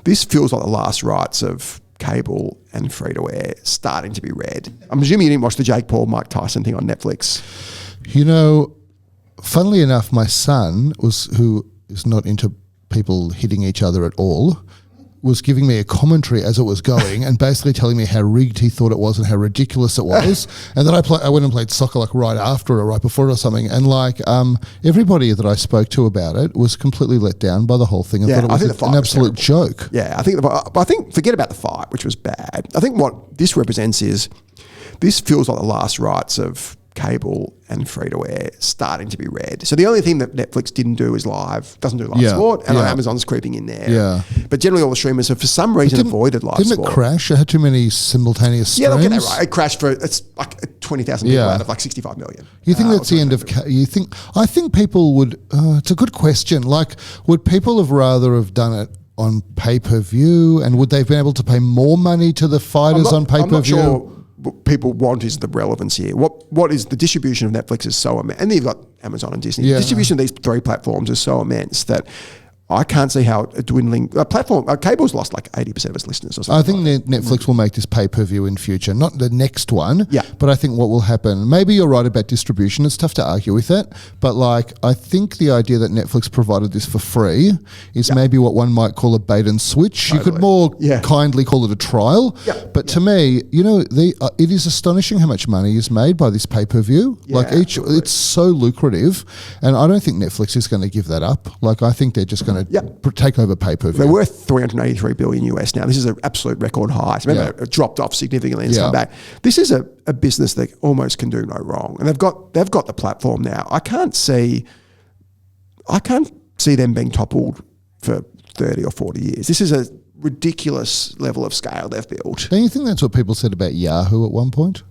This feels like the last rites of cable and free-to-air starting to be read. I'm assuming you didn't watch the Jake Paul, Mike Tyson thing on Netflix. You know, funnily enough, my son, who is not into people hitting each other at all, was giving me a commentary as it was going and basically telling me how rigged he thought it was and how ridiculous it was. And then I went and played soccer like right after or right before it or something. And like everybody that I spoke to about it was completely let down by the whole thing and thought it was an absolute joke. Yeah, I think forget about the fight, which was bad. I think what this represents is this feels like the last rites of cable and free-to-air starting to be read. So the only thing that Netflix doesn't do live sport, and Amazon's creeping in there. Yeah. But generally all the streamers have for some reason avoided live sport. Didn't it crash? It had too many simultaneous streams? Yeah, they'll get that right. It crashed it's like 20,000 people out of like 65 million. You think that's the end of... I think people would... it's a good question. Like, would people have rather have done it on pay-per-view, and would they have been able to pay more money to the fighters on pay-per-view? I'm not sure what people want is the relevance here. What is the distribution of Netflix is so immense, and then you've got Amazon and Disney. The distribution of these three platforms is so immense that I can't see how a dwindling cable's lost like 80% of its listeners or something. I think Netflix will make this pay-per-view in future, not the next one. Yeah. But I think what will happen, maybe you're right about distribution. It's tough to argue with it. But like, I think the idea that Netflix provided this for free is maybe what one might call a bait and switch. Totally. You could more kindly call it a trial. Yeah. But to me, you know, it is astonishing how much money is made by this pay-per-view. Yeah, like it's so lucrative. And I don't think Netflix is going to give that up. Like, I think they're just going to take over pay-per-view. They're worth $383 billion US now. This is an absolute record high. So remember, it dropped off significantly and it's come back. This is a business that almost can do no wrong, and they've got the platform now. I can't see them being toppled for 30 or 40 years. This is a ridiculous level of scale they've built. Don't you think that's what people said about Yahoo at one point?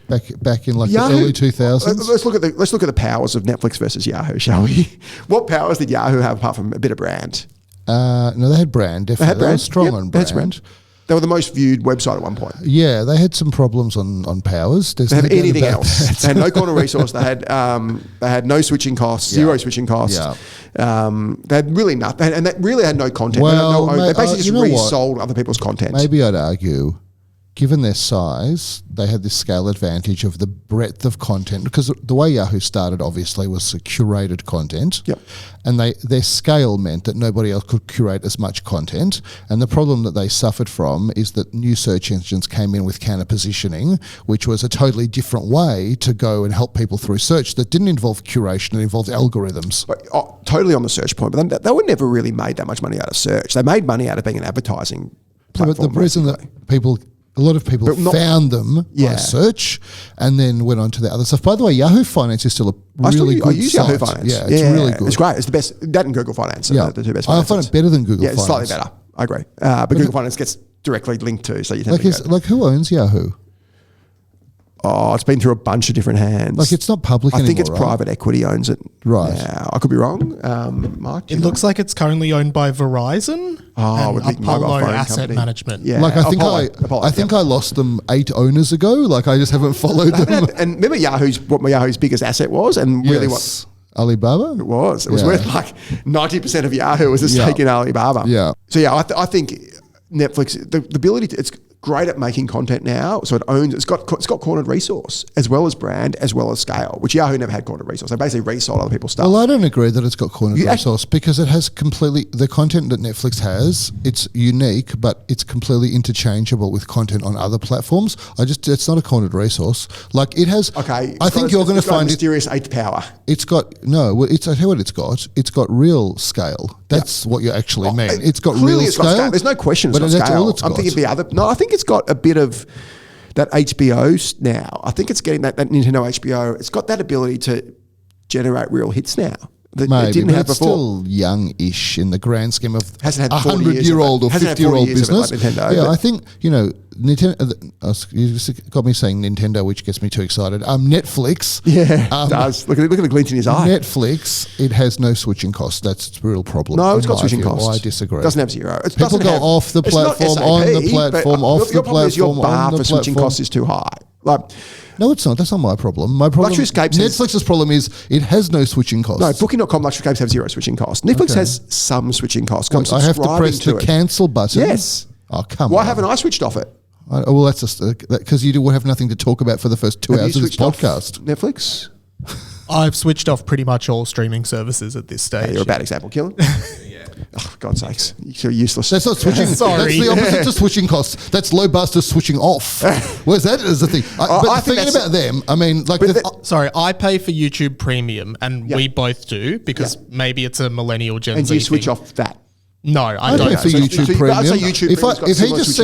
Back in like Yahoo, the early 2000s. Let's look at the powers of Netflix versus Yahoo, shall we? What powers did Yahoo have apart from a bit of brand? No, they had brand. Definitely, they were strong on brand. They were the most viewed website at one point. Yeah, they had some problems on powers. They had anything else. They had no corner resource. They had no switching costs, zero switching costs. Yeah. They had really nothing, and they really had no content. Well, they basically just resold other people's content. Maybe I'd argue, given their size, they had this scale advantage of the breadth of content, because the way Yahoo started obviously was curated content. Yep. And their scale meant that nobody else could curate as much content. And the problem that they suffered from is that new search engines came in with counter positioning, which was a totally different way to go and help people through search that didn't involve curation, it involved algorithms. But, totally on the search point, but they were never really made that much money out of search. They made money out of being an advertising platform. But the reason that a lot of people found them by search and then went on to the other stuff. By the way, Yahoo Finance is still a really good site. I use Yahoo Finance. Yeah, it's really good. It's great. It's the best. That and Google Finance are the two best. I find it better than Google Finance. Yeah, it's slightly better. I agree. But Google Finance gets directly linked to, so you tend to like who owns Yahoo? Oh, it's been through a bunch of different hands. Like, it's not public anymore, I think it's private equity owns it. Right. Yeah, I could be wrong. Mark, it looks like it's currently owned by Verizon and Apollo Asset Management. Yeah. Like, I think I lost them 8 owners ago. Like, I just haven't followed them. And remember what Yahoo's biggest asset was, and really what Alibaba? It was. It was worth like 90% of Yahoo was a stake in Alibaba. Yeah. So I think Netflix, the ability to, it's great at making content now, so it's got cornered resource as well as brand as well as scale, which Yahoo never had cornered resource. They basically resold other people's stuff. Well, I don't agree that it's got cornered resource because it has the content that Netflix has. It's unique, but it's completely interchangeable with content on other platforms. It's not a cornered resource. Like, it has. Okay, I think you're going to find mysterious eighth power. It's got I tell you what it's got. It's got real scale. That's what you actually mean. It's got real scale. There's no question it's got scale. That's all it's got. I'm thinking the other. No, I think it's got a bit of that HBO now. I think it's getting that Nintendo HBO. It's got that ability to generate real hits now. Maybe, it didn't have it's before. Still young-ish in the grand scheme of a 100-year-old or 50-year-old business. Like Nintendo, yeah, I think, Nintendo. You just got me saying Nintendo, which gets me too excited. Netflix. Yeah, it does. Look at the glint in his eye. Netflix, it has no switching costs. That's its real problem. No, it's got switching costs. Well, I disagree. It doesn't have zero. People go off the platform, on the platform, off the platform, your bar for switching costs is too high. Like, No, it's not. That's not my problem. My problem. Luxury Escapes Netflix's problem is it has no switching costs. No, Booking.com Luxury Escapes have zero switching costs. Netflix has some switching costs. Wait, I have to press the cancel button. Yes. Oh, come on. Why haven't I switched off it? Well, that's just because you will have nothing to talk about for the first 2 hours of this podcast. Netflix? I've switched off pretty much all streaming services at this stage. You're a bad example, Killen. Oh, God's sakes. You're useless. That's not switching. Sorry. That's the opposite to switching costs. That's low busters switching off. Whereas that is the thing. But thinking about them, I mean, like... Sorry, I pay for YouTube Premium, and we both do, because maybe it's a millennial Gen Z And you switch thing. off that? No, I don't. pay for YouTube Premium. If he just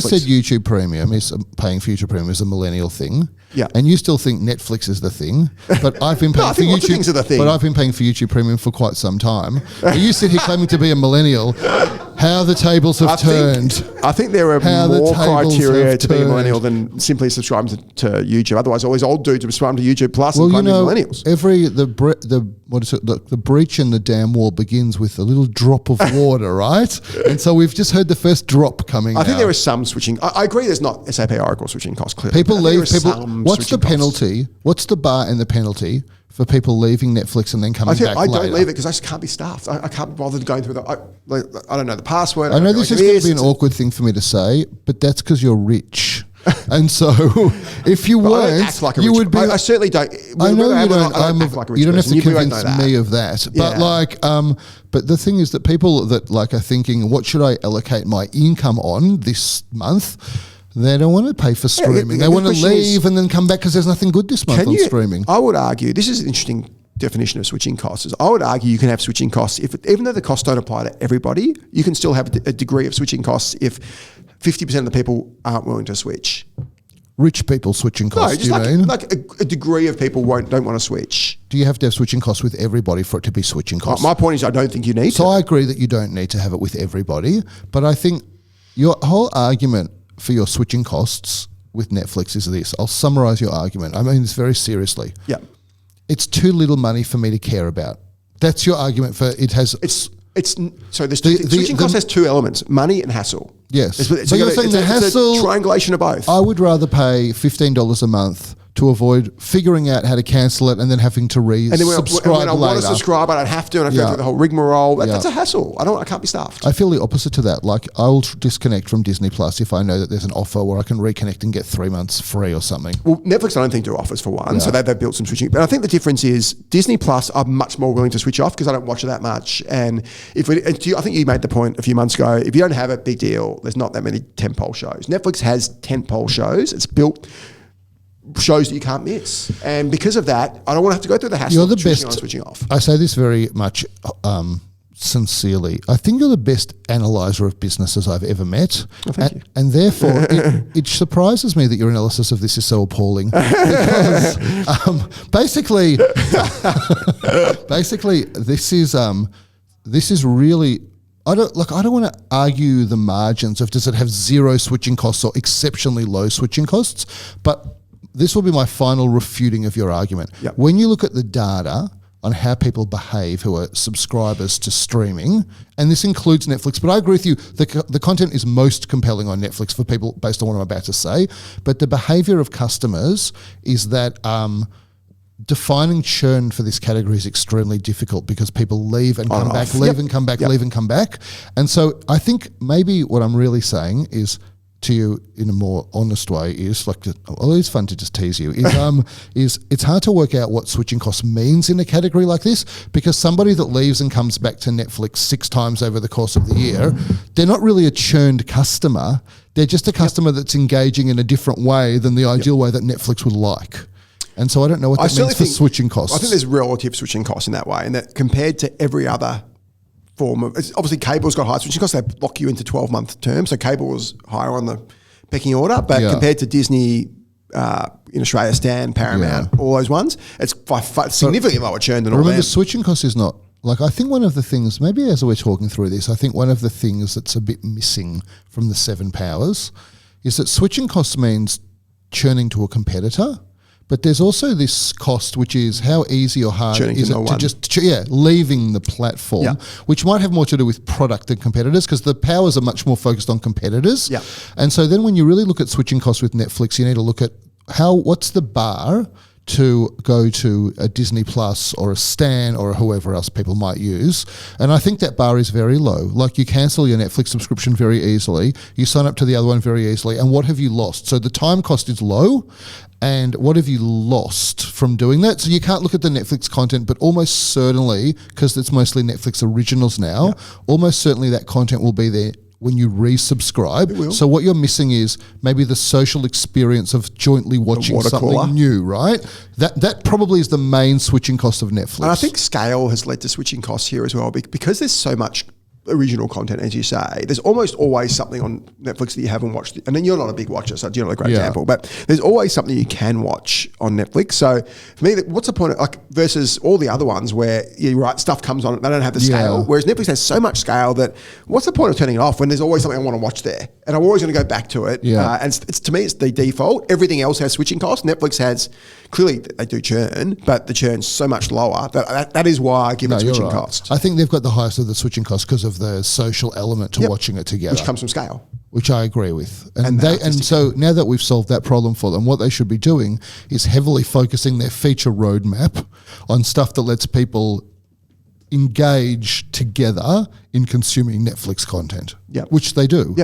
said YouTube Premium is paying for YouTube Premium is a millennial thing, and you still think Netflix is the thing, but I've been paying for YouTube. But I've been paying for YouTube Premium for quite some time. You sit here claiming to be a millennial. How the tables have turned. I think there are more criteria to be a millennial than simply subscribing to YouTube. Otherwise, all these old dudes are subscribing to YouTube Plus and claiming millennials. The breach in the dam wall begins with a little drop of water, right? And so we've just heard the first drop coming. I think there is some switching. I agree. There's not SAP Oracle switching costs. Clearly, people leave. What's the penalty? What's the bar and the penalty for people leaving Netflix and then coming back later? I don't leave it because I just can't be staffed. I can't bother going through I don't know the password. I know this is going to be an awkward thing for me to say, but that's because you're rich. And so, if you weren't, you would be. I certainly don't. I know you don't. You don't have to convince me of that. But but the thing is that people that are thinking, what should I allocate my income on this month? They don't want to pay for streaming. They want to leave and then come back because there's nothing good this month on streaming. I would argue this is an interesting definition of switching costs. I would argue you can have switching costs even though the costs don't apply to everybody. You can still have a degree of switching costs if 50% of the people aren't willing to switch. Rich people switching costs, no, just a degree of people don't want to switch. Do you have to have switching costs with everybody for it to be switching costs? My point is I don't think you need to. So I agree that you don't need to have it with everybody, but I think your whole argument for your switching costs with Netflix is this. I'll summarize your argument. I mean this very seriously. Yeah. It's too little money for me to care about. That's your argument for it has... So there's switching cost has two elements, money and hassle. Yes. But you're saying the hassle... It's a triangulation of both. I would rather pay $15 a month to avoid figuring out how to cancel it and then having to resubscribe later. When I want to subscribe, I don't have to, and I go through the whole rigmarole. That's a hassle. I can't be staffed. I feel the opposite to that. Like, I will disconnect from Disney Plus if I know that there's an offer where I can reconnect and get 3 months free or something. Well, Netflix I don't think do offers for one, so they've built some switching. But I think the difference is Disney Plus are much more willing to switch off because I don't watch it that much. And I think you made the point a few months ago, if you don't have it, big deal. There's not that many tentpole shows. Netflix has tentpole shows. It's built shows that you can't miss, and because of that, I don't want to have to go through the hassle. You're the best. Switching off. I say this very much sincerely. I think you're the best analyzer of businesses I've ever met, thank you. And therefore, it surprises me that your analysis of this is so appalling. Because basically, this is really. I don't want to argue the margins of does it have zero switching costs or exceptionally low switching costs, but this will be my final refuting of your argument. Yep. When you look at the data on how people behave who are subscribers to streaming, and this includes Netflix, but I agree with you, the content is most compelling on Netflix for people based on what I'm about to say, but the behavior of customers is that defining churn for this category is extremely difficult because people leave and come back, leave and come back, leave and come back. And so I think maybe what I'm really saying is to you in a more honest way is it's fun to just tease you is it's hard to work out what switching costs means in a category like this because somebody that leaves and comes back to Netflix 6 times over the course of the year, they're not really a churned customer. They're just a customer that's engaging in a different way than the ideal way that Netflix would like. And so I don't know what that means for switching costs. I think there's relative switching costs in that way, and that compared to every other form of, obviously cable's got high switching costs. They lock you into 12-month terms, so cable was higher on the pecking order. But compared to Disney, in Australia, Stan, Paramount, all those ones, it's by significantly lower churn than all them. Remember, switching costs is not. I think one of the things, maybe as we're talking through this, I think one of the things that's a bit missing from the 7 powers is that switching costs means churning to a competitor. But there's also this cost, which is how easy or hard is it to just leaving the platform, which might have more to do with product than competitors because the powers are much more focused on competitors. Yeah. And so then when you really look at switching costs with Netflix, you need to look at what's the bar to go to a Disney Plus or a Stan or whoever else people might use? And I think that bar is very low. Like, you cancel your Netflix subscription very easily, you sign up to the other one very easily, and what have you lost? So the time cost is low, and what have you lost from doing that? So you can't look at the Netflix content, but almost certainly, because it's mostly Netflix originals now, almost certainly that content will be there when you resubscribe. So what you're missing is maybe the social experience of jointly watching something new, right? That probably is the main switching cost of Netflix. And I think scale has led to switching costs here as well, because there's so much original content, as you say. There's almost always something on Netflix that you haven't watched. And then you're not a big watcher, so you're not a great example. But there's always something you can watch on Netflix. So for me, what's the point of, versus all the other ones where you're right, stuff comes on, they don't have the scale. Whereas Netflix has so much scale that what's the point of turning it off when there's always something I want to watch there? And I'm always going to go back to it. And to me, it's the default. Everything else has switching costs. Netflix has, clearly they do churn, but the churn's so much lower that is why I give it switching costs. I think they've got the highest of the switching costs because of the social element to watching it together, which comes from scale, which I agree with. And so now that we've solved that problem for them, what they should be doing is heavily focusing their feature roadmap on stuff that lets people engage together in consuming Netflix content, which they do.